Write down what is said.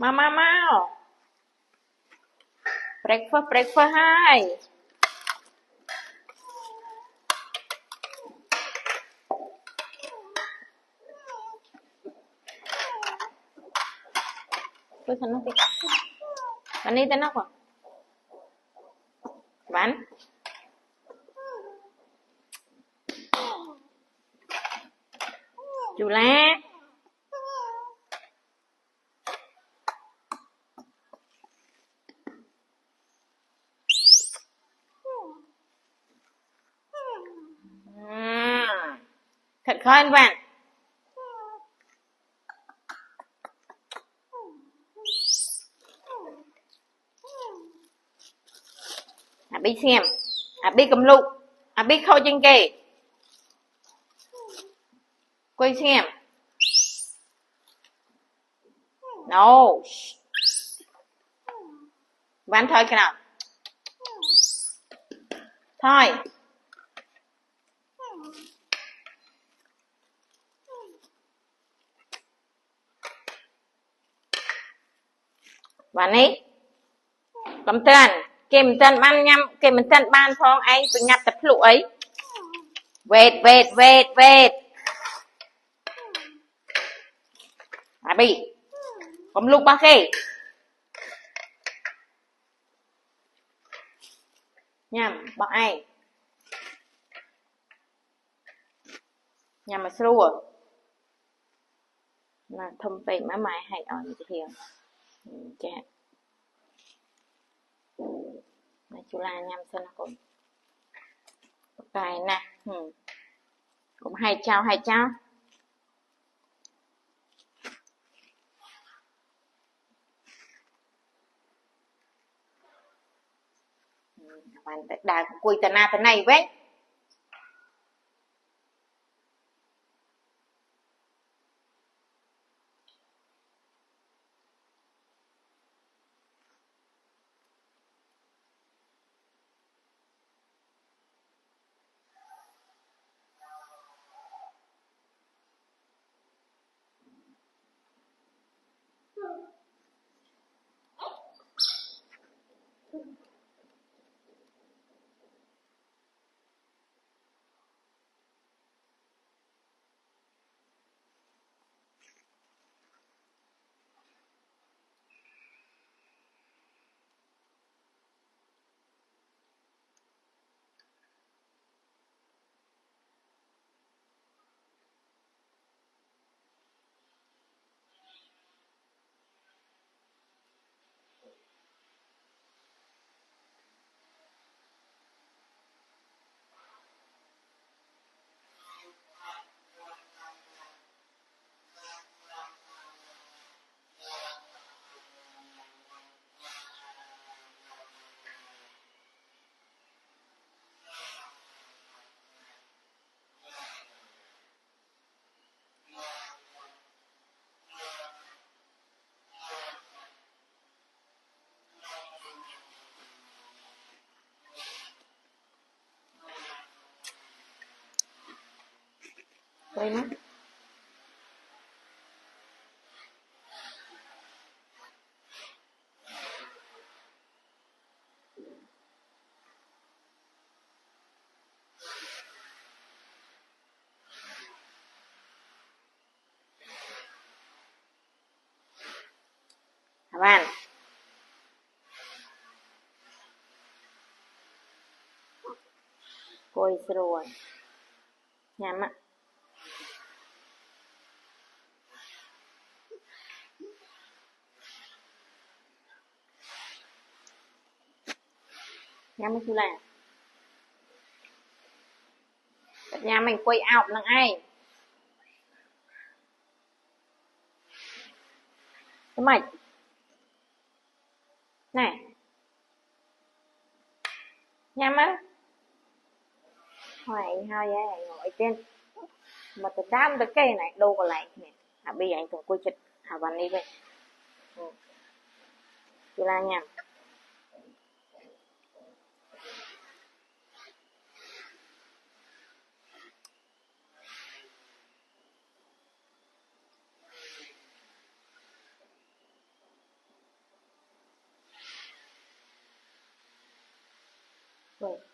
Mau. Breakfast hai. Tôi sana tik. Mani tên apa? Van. Chula. Thật khó anh Van. Abi xem. Abi cầm lụ. Abi khâu trên kề. Quay xem. No. Van thôi cái nào. Thôi. Van ấy. Cầm tên. Kìm tên ban nhăm. Kìm tên ban phong anh. Tôi nhặt tập lụ ấy. Wait. Abi. Cầm lụ ba kê. Nhằm bọn ai nhằm mà sưu là thông tin má mày hay ở như thế chà này chú la nhằm xem nó cũng cái nè cũng hay chao bạn đà cùi tà na thế này vậy đây nó bạn cùi rồi nhằm ạ nhằm chú là nhà mình quay out là ai cái mày này nhằm á hoài hai vậy ngồi trên mà từ đám tới cây này đâu có lại nè bây giờ anh thường quay chật bạn đi về chú la nhằm Vâng.